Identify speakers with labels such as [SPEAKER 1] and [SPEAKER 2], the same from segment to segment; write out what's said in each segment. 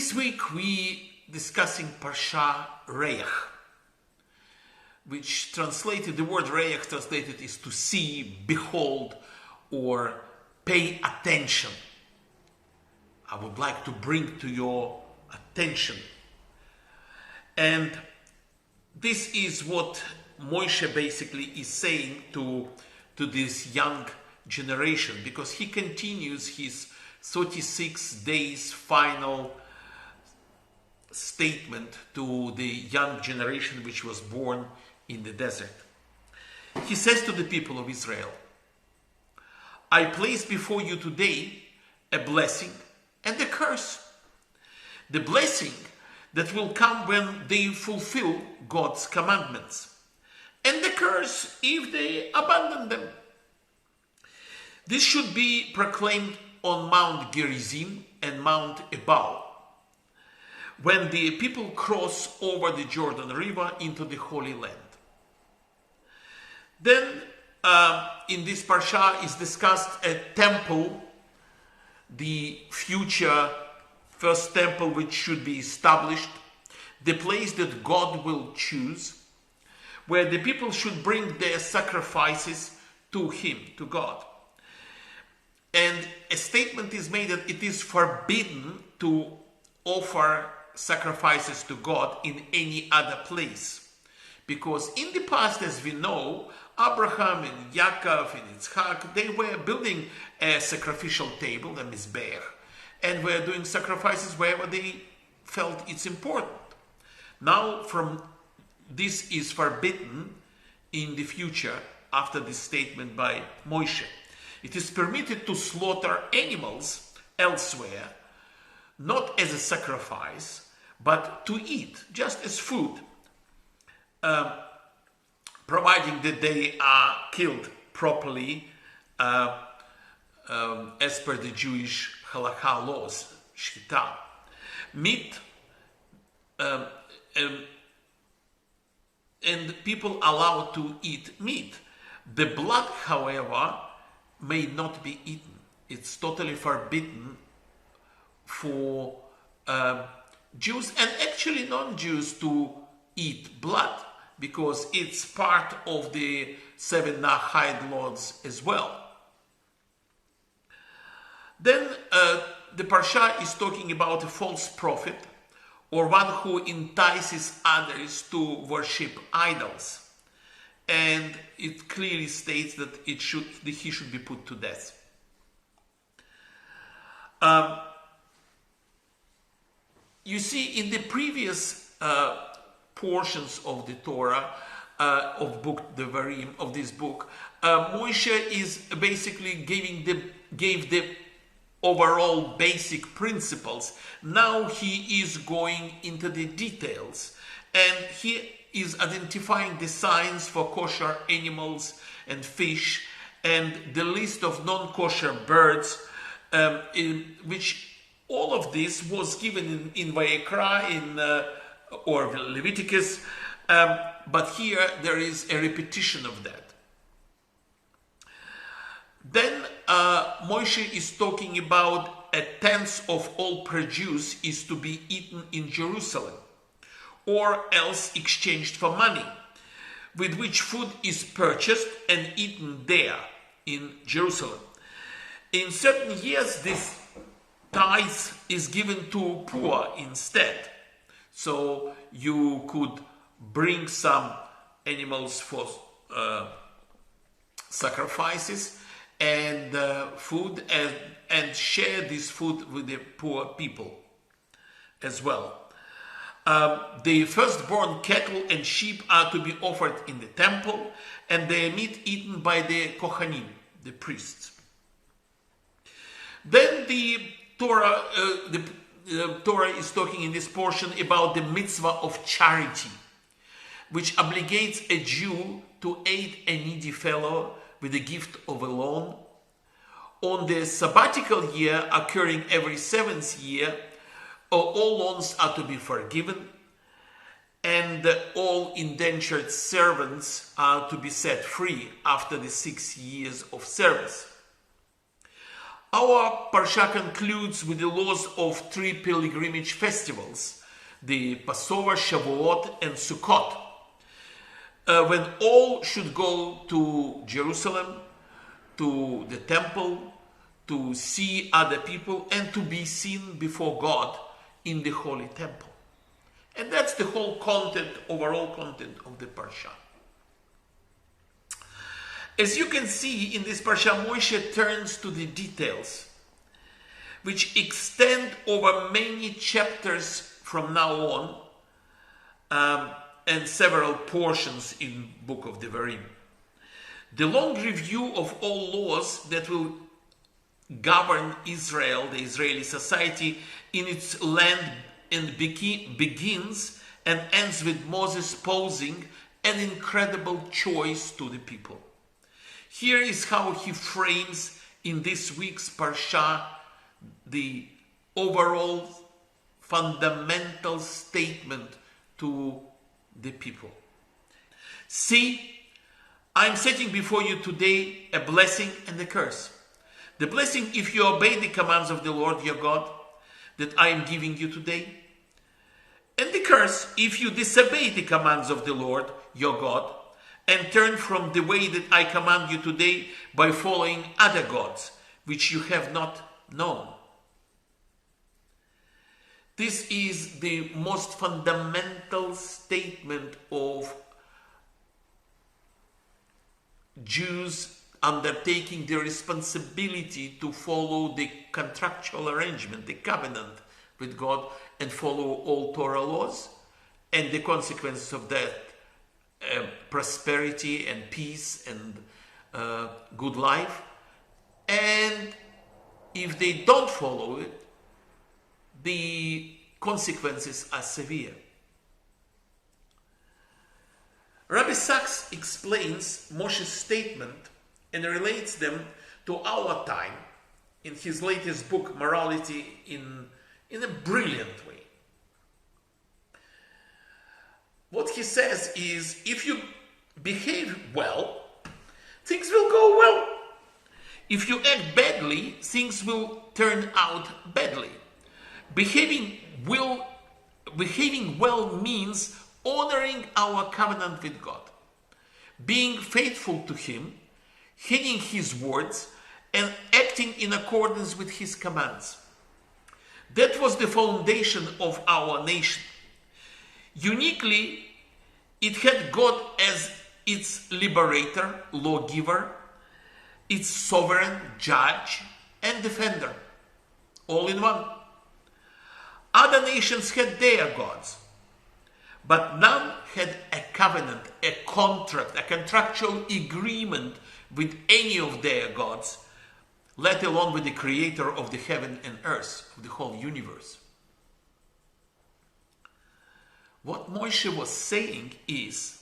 [SPEAKER 1] This week we discussing Parsha Reach, which translated, the word Reach translated is to see, behold, or pay attention. I would like to bring to your attention. And this is what Moshe basically is saying to this young generation, because he continues his 36 days final statement to the young generation which was born in the desert. He says to the people of Israel, I place before you today a blessing and a curse. The blessing that will come when they fulfill God's commandments, and the curse if they abandon them. This should be proclaimed on Mount Gerizim and Mount Ebal, when the people cross over the Jordan River into the Holy Land. Then in this parsha is discussed a temple, the future first temple which should be established, the place that God will choose, where the people should bring their sacrifices to Him, to God. And a statement is made that it is forbidden to offer sacrifices to God in any other place. Because in the past, as we know, Abraham and Yaakov and Yitzchak, they were building a sacrificial table, a mizbeach, and were doing sacrifices wherever they felt it's important. Now, from this is forbidden in the future after this statement by Moshe. It is permitted to slaughter animals elsewhere, not as a sacrifice, but to eat, just as food, providing that they are killed properly as per the Jewish halakha laws, shchita. Meat, and people allowed to eat meat. The blood, however, may not be eaten. It's totally forbidden for Jews and actually non-Jews to eat blood, because it's part of the 7 Noahide laws as well. Then the parsha is talking about a false prophet, or one who entices others to worship idols. And it clearly states that he should be put to death. You see, in the previous portions of the Torah, of this book, Moshe is basically gave the overall basic principles. Now he is going into the details, and he is identifying the signs for kosher animals and fish, and the list of non-kosher birds, which all of this was given in Vayikra or Leviticus, but here there is a repetition of that. Then Moshe is talking about a tenth of all produce is to be eaten in Jerusalem, or else exchanged for money, with which food is purchased and eaten there in Jerusalem. In certain years, this tithe is given to poor instead. So you could bring some animals for sacrifices and food, and share this food with the poor people as well. The firstborn cattle and sheep are to be offered in the temple, and their meat eaten by the Kohanim, the priests. Then the Torah is talking in this portion about the mitzvah of charity, which obligates a Jew to aid a needy fellow with the gift of a loan. On the sabbatical year occurring every 7th year, all loans are to be forgiven, and all indentured servants are to be set free after the 6 years of service. Our Parsha concludes with the laws of 3 pilgrimage festivals, the Passover, Shavuot, and Sukkot, when all should go to Jerusalem, to the temple, to see other people, and to be seen before God in the holy temple. And that's the whole content, overall content of the Parsha. As you can see in this Parsha, Moshe turns to the details, which extend over many chapters from now on, and several portions in Book of Devarim. The long review of all laws that will govern Israel, the Israeli society, in its land, and begins and ends with Moses posing an incredible choice to the people. Here is how he frames in this week's Parsha the overall fundamental statement to the people. See, I'm setting before you today a blessing and a curse. The blessing if you obey the commands of the Lord your God that I am giving you today. And the curse if you disobey the commands of the Lord your God and turn from the way that I command you today by following other gods which you have not known. This is the most fundamental statement of Jews undertaking the responsibility to follow the contractual arrangement, the covenant with God, and follow all Torah laws, and the consequences of that, prosperity and peace and good life. And if they don't follow it, the consequences are severe. Rabbi Sachs explains Moshe's statement and relates them to our time in his latest book, Morality, in a brilliant way. What he says is, if you behave well, things will go well. If you act badly, things will turn out badly. Behaving well means honoring our covenant with God, being faithful to Him, heeding His words, and acting in accordance with His commands. That was the foundation of our nation. Uniquely, it had God as its liberator, lawgiver, its sovereign judge and defender, all in one. Other nations had their gods, but none had a covenant, a contract, a contractual agreement with any of their gods, let alone with the creator of the heaven and earth, of the whole universe. What Moshe was saying is,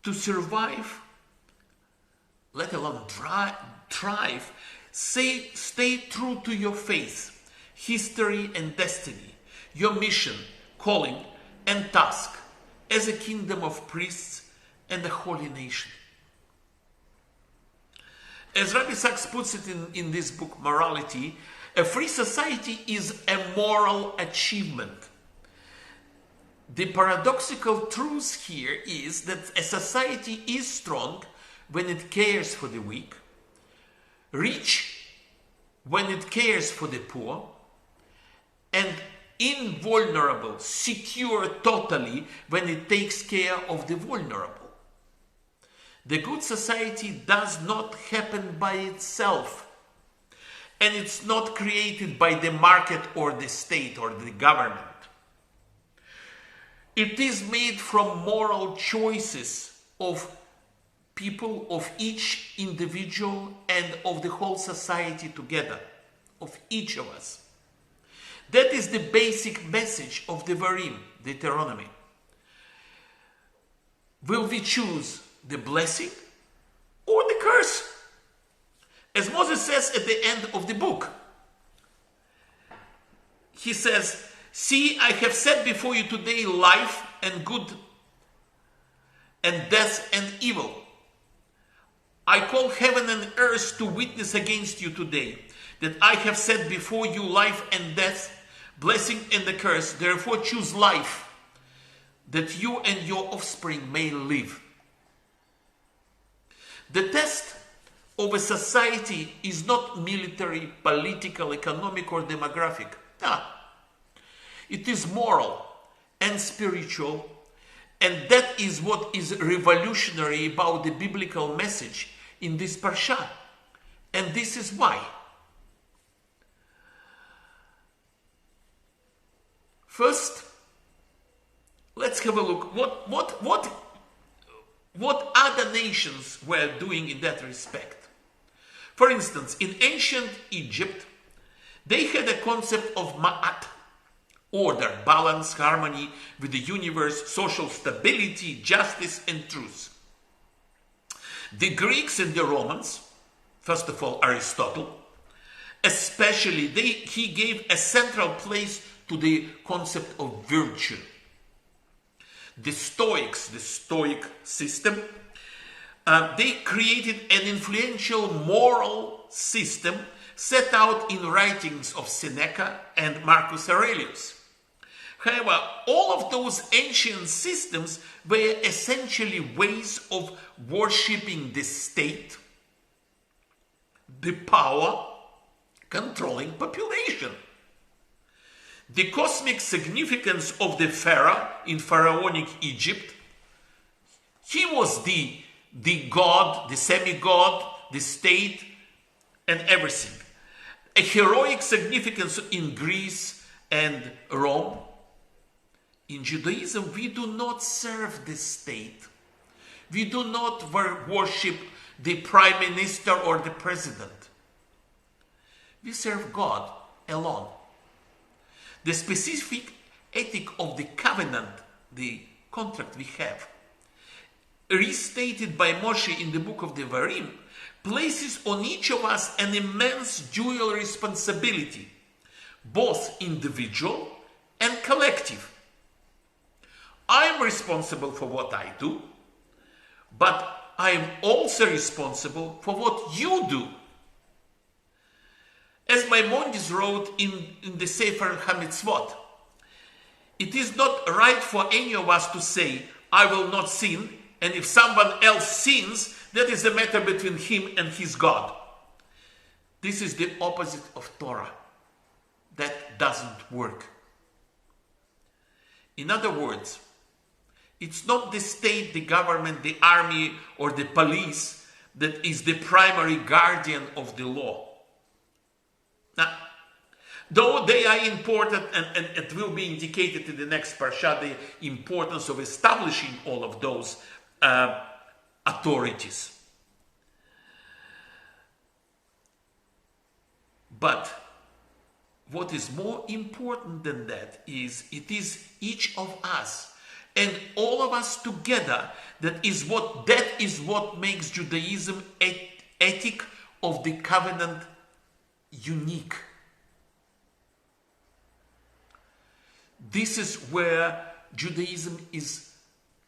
[SPEAKER 1] to survive, let alone thrive, stay true to your faith, history and destiny, your mission, calling and task as a kingdom of priests and a holy nation. As Rabbi Sachs puts it in this book, Morality, a free society is a moral achievement. The paradoxical truth here is that a society is strong when it cares for the weak, rich when it cares for the poor, and invulnerable, secure totally when it takes care of the vulnerable. The good society does not happen by itself, and it's not created by the market or the state or the government. It is made from moral choices of people, of each individual and of the whole society together, of each of us. That is the basic message of Devarim, Deuteronomy. Will we choose the blessing or the curse? As Moses says at the end of the book, he says, see, I have set before you today life and good, and death and evil. I call heaven and earth to witness against you today. that I have set before you life and death, blessing and the curse. Therefore choose life, that you and your offspring may live. The test of a society is not military, political, economic, or demographic. No. It is moral and spiritual, and that is what is revolutionary about the biblical message in this parsha. And this is why. First, let's have a look what other nations were doing in that respect. For instance, in ancient Egypt, they had a concept of ma'at, order, balance, harmony with the universe, social stability, justice, and truth. The Greeks and the Romans, first of all Aristotle, especially he gave a central place to the concept of virtue. The Stoics, the Stoic system, they created an influential moral system set out in writings of Seneca and Marcus Aurelius. However, all of those ancient systems were essentially ways of worshipping the state, the power, controlling population. The cosmic significance of the pharaoh in pharaonic Egypt, he was the god, the semi-god, the state, and everything. A heroic significance in Greece and Rome. In Judaism, we do not serve the state. We do not worship the prime minister or the president. We serve God alone. The specific ethic of the covenant, the contract we have, restated by Moshe in the book of Devarim, places on each of us an immense dual responsibility, both individual and collective. I am responsible for what I do, but I am also responsible for what you do. As Maimonides wrote in the Sefer HaMitzvot, it is not right for any of us to say, I will not sin, and if someone else sins, that is a matter between him and his God. This is the opposite of Torah. That doesn't work. In other words, it's not the state, the government, the army, or the police that is the primary guardian of the law. Now, though they are important, and it will be indicated in the next parsha, the importance of establishing all of those authorities. But what is more important than that is it is each of us and all of us together that is what makes Judaism ethic of the covenant unique. This is where Judaism is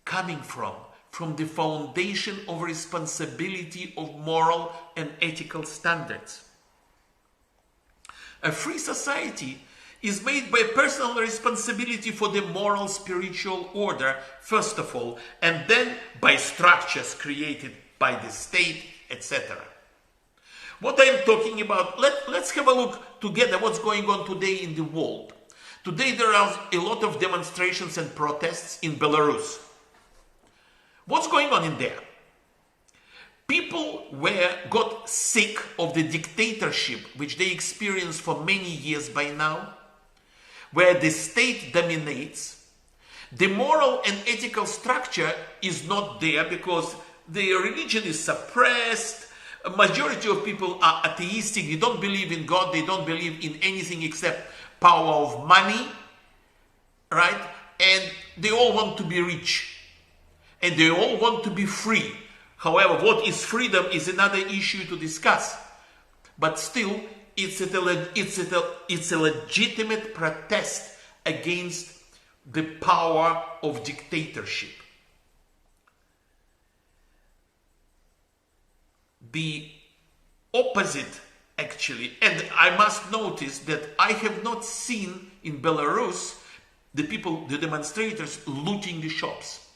[SPEAKER 1] coming from the foundation of responsibility of moral and ethical standards. A free society is made by personal responsibility for the moral spiritual order, first of all, and then by structures created by the state, etc. What I'm talking about, let's have a look together what's going on today in the world. Today there are a lot of demonstrations and protests in Belarus. What's going on in there? People got sick of the dictatorship which they experienced for many years by now, where the state dominates. The moral and ethical structure is not there because the religion is suppressed. A majority of people are atheistic. They don't believe in God. They don't believe in anything except power of money, right? And they all want to be rich. And they all want to be free. However, what is freedom is another issue to discuss. But still, it's a legitimate protest against the power of dictatorship. The opposite actually. And I must notice that I have not seen in Belarus the people, the demonstrators, looting the shops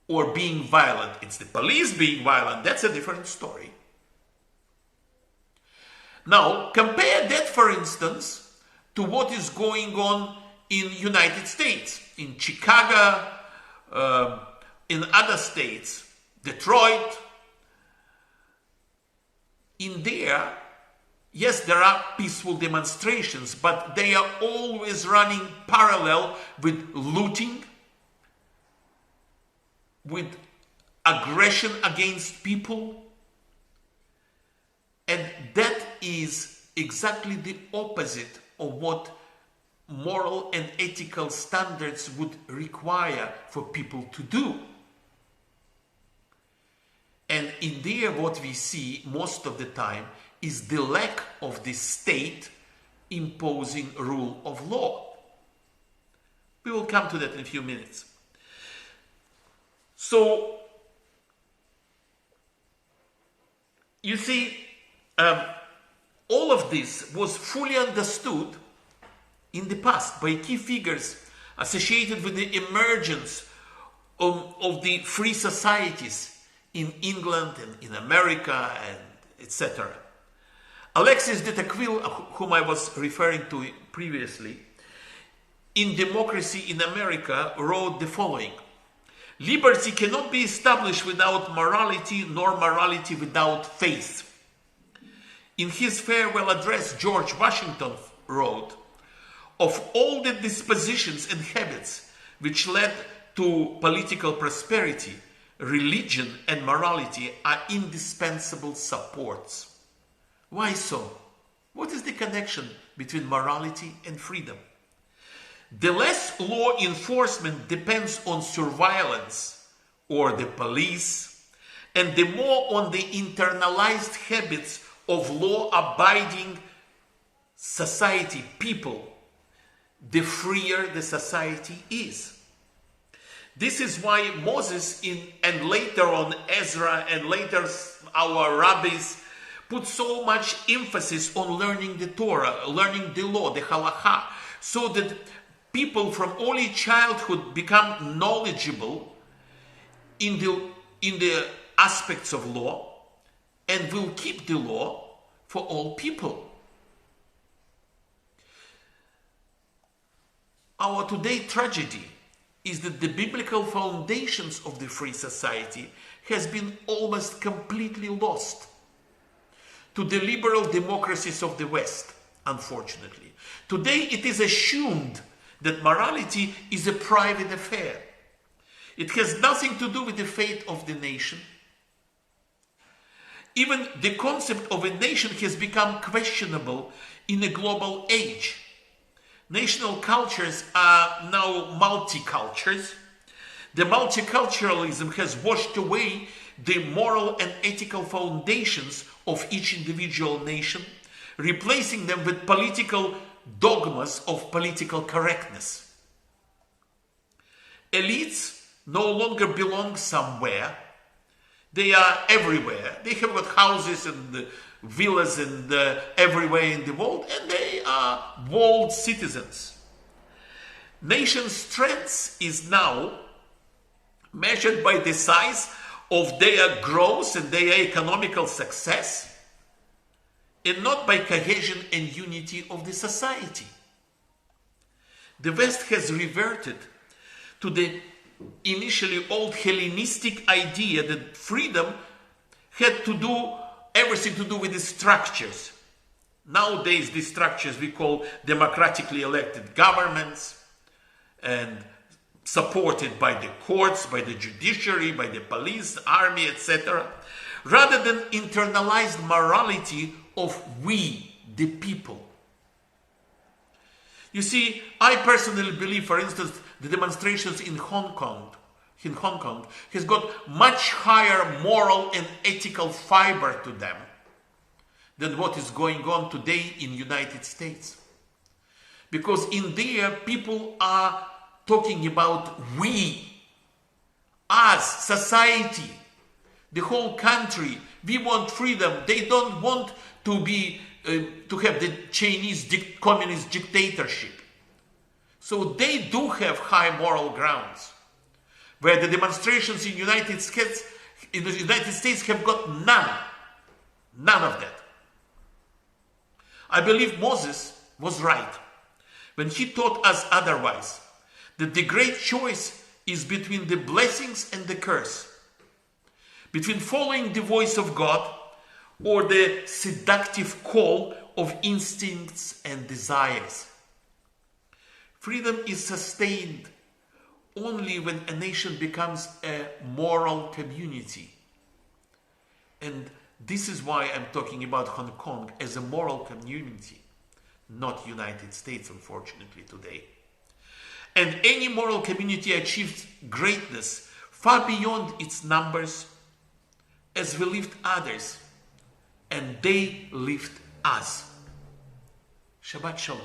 [SPEAKER 1] or being violent. It's the police being violent. That's a different story. Now, compare that, for instance, to what is going on in United States, in Chicago, in other states, Detroit. In there, yes, there are peaceful demonstrations, but they are always running parallel with looting, with aggression against people. And that is exactly the opposite of what moral and ethical standards would require for people to do. And in there, what we see most of the time is the lack of the state imposing rule of law. We will come to that in a few minutes. So, you see, all of this was fully understood in the past by key figures associated with the emergence of the free societies in England and in America and etc. Alexis de Tocqueville, whom I was referring to previously, in Democracy in America, wrote the following: "Liberty cannot be established without morality, nor morality without faith." In his farewell address, George Washington wrote, "Of all the dispositions and habits which led to political prosperity, religion and morality are indispensable supports." Why so? What is the connection between morality and freedom? The less law enforcement depends on surveillance or the police, and the more on the internalized habits of law-abiding society people, the freer the society is. This is why Moses and later on Ezra and later our rabbis put so much emphasis on learning the Torah, learning the law, the halakha, so that people from early childhood become knowledgeable in the aspects of law and will keep the law for all people. Our today tragedy is that the biblical foundations of the free society has been almost completely lost to the liberal democracies of the West, unfortunately. Today it is assumed that morality is a private affair. It has nothing to do with the fate of the nation. Even the concept of a nation has become questionable in a global age. National cultures are now multicultures. The multiculturalism has washed away the moral and ethical foundations of each individual nation, replacing them with political dogmas of political correctness. Elites no longer belong somewhere. They are everywhere. They have got houses and villas and everywhere in the world, and they are world citizens. Nation strength is now measured by the size of their growth and their economical success, and not by cohesion and unity of the society. The West has reverted to the initially old Hellenistic idea that freedom had to do everything to do with the structures. Nowadays, these structures we call democratically elected governments and supported by the courts, by the judiciary, by the police, army, etc., rather than internalized morality of we, the people. You see, I personally believe, for instance, the demonstrations in Hong Kong has got much higher moral and ethical fiber to them than what is going on today in United States. Because in there, people are talking about we, us, society, the whole country. We want freedom. They don't want to be to have the Chinese communist dictatorship. So they do have high moral grounds, where the demonstrations in the United States have got none of that. I believe Moses was right when he taught us otherwise, that the great choice is between the blessings and the curse, between following the voice of God or the seductive call of instincts and desires. Freedom is sustained only when a nation becomes a moral community. And this is why I'm talking about Hong Kong as a moral community, not United States, unfortunately, today. And any moral community achieves greatness far beyond its numbers as we lift others and they lift us. Shabbat Shalom.